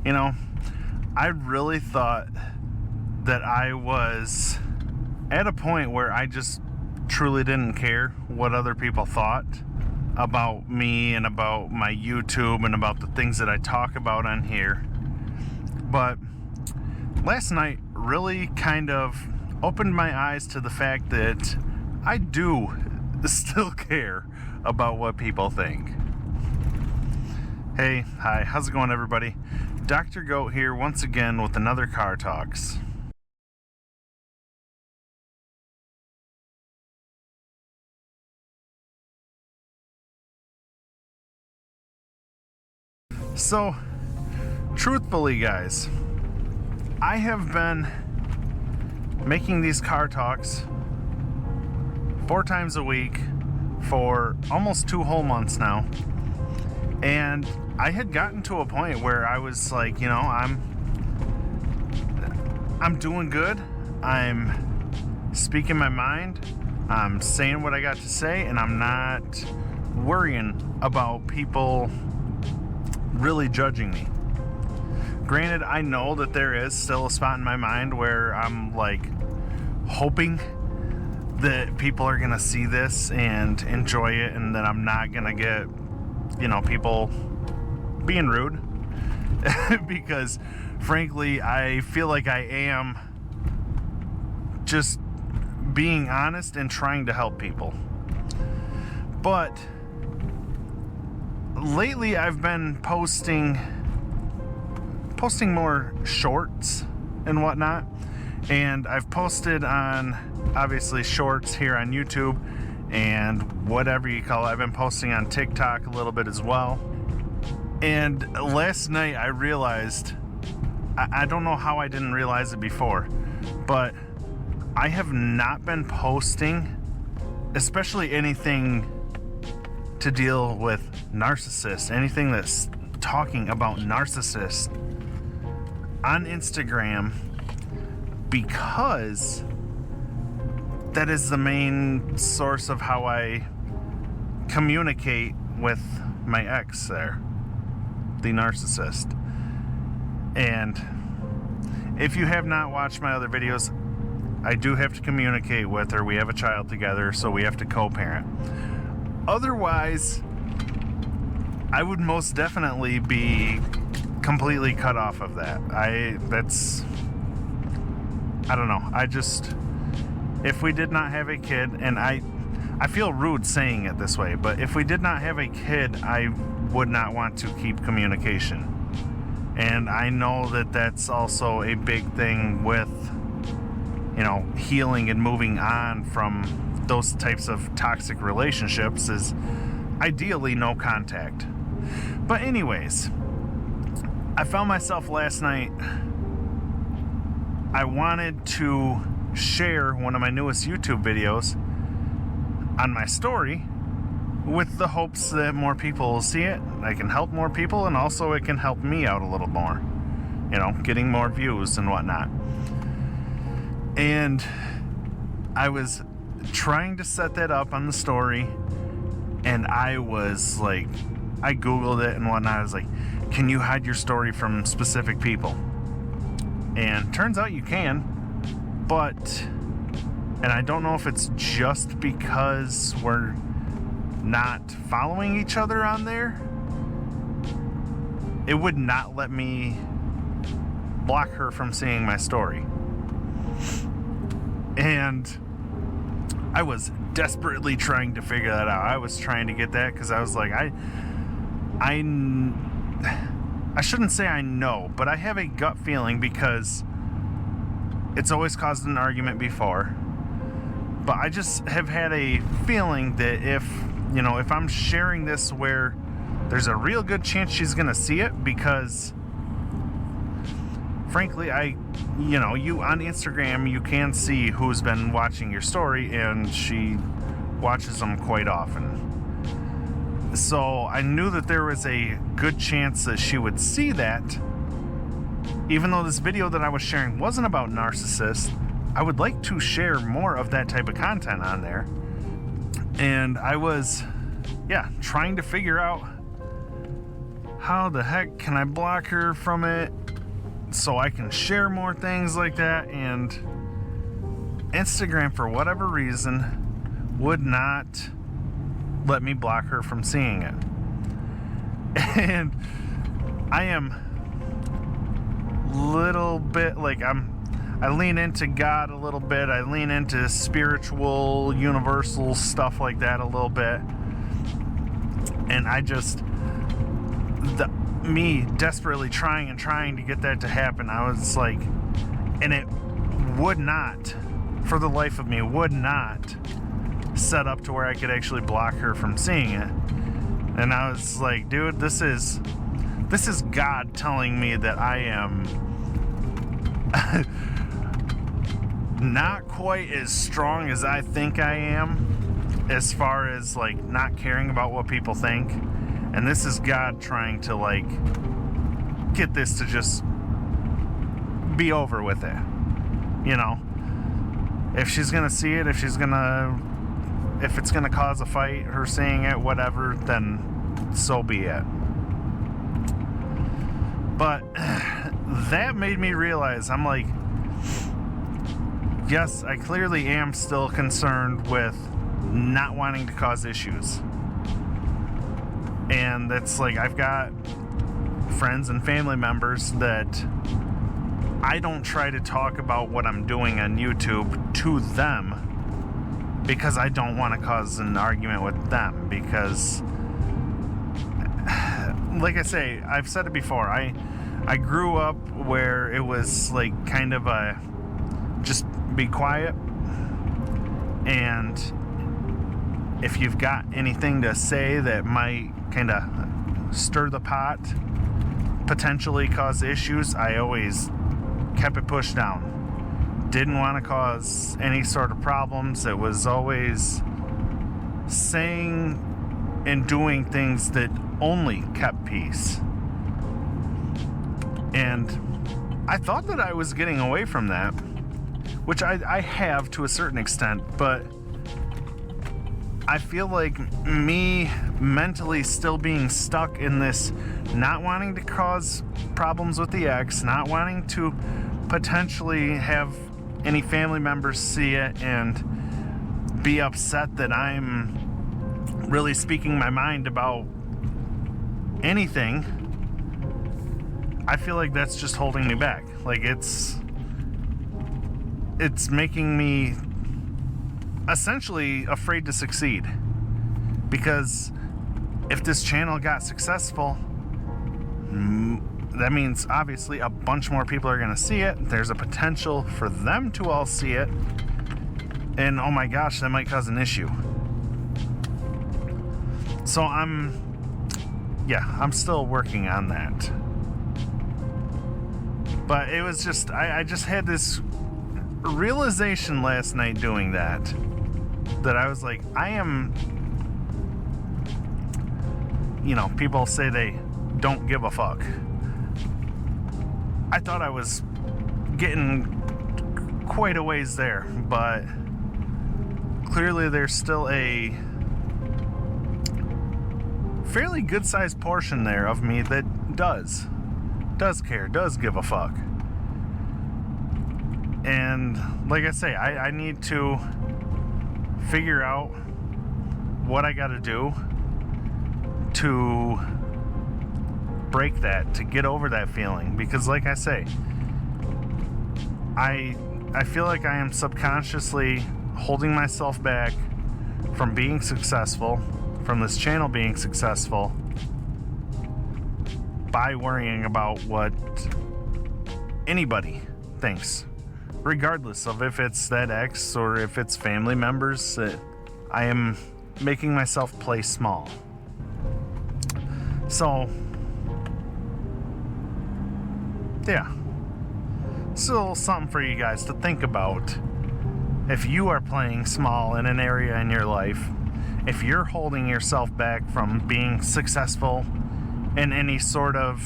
You know, I really thought that I was at a point where I just truly didn't care what other people thought about me and about my YouTube and about the things that I talk about on here. But last night really kind of opened my eyes to the fact that I do still care about what people think. Hey, hi, how's it going, everybody? Dr. Goat here once again with another Car Talks. So, truthfully, guys, I have been making these Car Talks 4 times a week for almost 2 whole months now. And I had gotten to a point where I was like, you know, I'm doing good. I'm speaking my mind. I'm saying what I got to say, and I'm not worrying about people really judging me. Granted, I know that there is still a spot in my mind where I'm like hoping that people are gonna see this and enjoy it, and that I'm not gonna get, you know, people being rude. Because frankly, I feel like I am just being honest and trying to help people. But lately I've been posting more shorts and whatnot, and I've posted on obviously shorts here on YouTube and whatever you call it. I've been posting on TikTok a little bit as well. And last night I realized, I don't know how I didn't realize it before, but I have not been posting, especially anything to deal with narcissists, anything that's talking about narcissists on Instagram, because that is the main source of how I communicate with my ex there, the narcissist. And if you have not watched my other videos, I do have to communicate with her. We have a child together, so we have to co-parent. Otherwise, I would most definitely be completely cut off of that. I don't know. If we did not have a kid, and I feel rude saying it this way, but if we did not have a kid, I would not want to keep communication. And I know that that's also a big thing with, you know, healing and moving on from those types of toxic relationships, is ideally no contact. But anyways, I found myself last night, I wanted to share one of my newest YouTube videos on my story with the hopes that more people will see it, I can help more people, and also it can help me out a little more, you know, getting more views and whatnot. And I was trying to set that up on the story, and I was like, I googled it and whatnot. I was like, can you hide your story from specific people? And turns out you can, but, and I don't know if it's just because we're not following each other on there, it would not let me block her from seeing my story. And I was desperately trying to figure that out. I was trying to get that because I was like, I shouldn't say I know, but I have a gut feeling, because it's always caused an argument before. But I just have had a feeling that if I'm sharing this where there's a real good chance she's gonna see it, because frankly, you on Instagram, you can see who's been watching your story, and she watches them quite often. So I knew that there was a good chance that she would see that. Even though this video that I was sharing wasn't about narcissists, I would like to share more of that type of content on there. And I was, trying to figure out how the heck can I block her from it so I can share more things like that? And Instagram, for whatever reason, would not let me block her from seeing it. And I am little bit like I lean into God a little bit. I lean into spiritual, universal stuff like that a little bit. And I just, me desperately trying to get that to happen, I was like, and it would not, for the life of me, would not set up to where I could actually block her from seeing it. And I was like, dude, this is God telling me that I am not quite as strong as I think I am, as far as like not caring about what people think. And this is God trying to like get this to just be over with it. You know, if she's gonna see it, if it's gonna cause a fight, her seeing it, whatever, then so be it. But that made me realize, I'm like, yes, I clearly am still concerned with not wanting to cause issues. And that's like, I've got friends and family members that I don't try to talk about what I'm doing on YouTube to them because I don't want to cause an argument with them. Because, like I say, I've said it before, I grew up where it was like kind of a just be quiet, and if you've got anything to say that might kind of stir the pot, potentially cause issues, I always kept it pushed down. Didn't want to cause any sort of problems. It was always saying and doing things that only kept peace. And I thought that I was getting away from that, which I have to a certain extent, but I feel like me mentally still being stuck in this, not wanting to cause problems with the ex, not wanting to potentially have any family members see it and be upset that I'm really speaking my mind about anything. I feel like that's just holding me back. Like it's making me essentially afraid to succeed. Because if this channel got successful, that means obviously a bunch more people are going to see it. There's a potential for them to all see it. And oh my gosh, that might cause an issue. So I'm still working on that. But it was just, I just had this realization last night doing that I was like, I am, you know, people say they don't give a fuck. I thought I was getting quite a ways there, but clearly there's still a fairly good-sized portion there of me that does care, does give a fuck. And like I say, I need to figure out what I gotta do to break that, to get over that feeling. Because like I say, I feel like I am subconsciously holding myself back from being successful, from this channel being successful, by worrying about what anybody thinks, regardless of if it's that ex or if it's family members. I am making myself play small. So yeah, still something for you guys to think about. If you are playing small in an area in your life, if you're holding yourself back from being successful in any sort of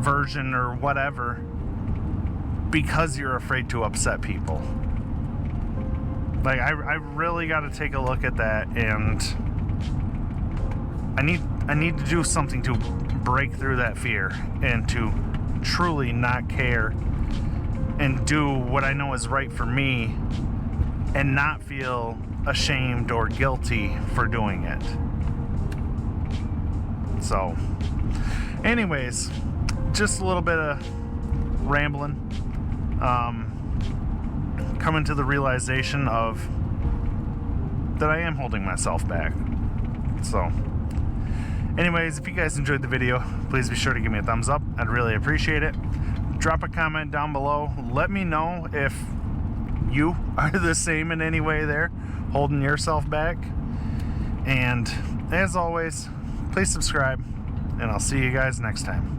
version or whatever because you're afraid to upset people, like I really got to take a look at that. And I need to do something to break through that fear and to truly not care and do what I know is right for me and not feel ashamed or guilty for doing it. So, anyways, just a little bit of rambling. Coming to the realization of that I am holding myself back. So, anyways, if you guys enjoyed the video, please be sure to give me a thumbs up. I'd really appreciate it. Drop a comment down below. Let me know if you are the same in any way there, holding yourself back. And as always, please subscribe, and I'll see you guys next time.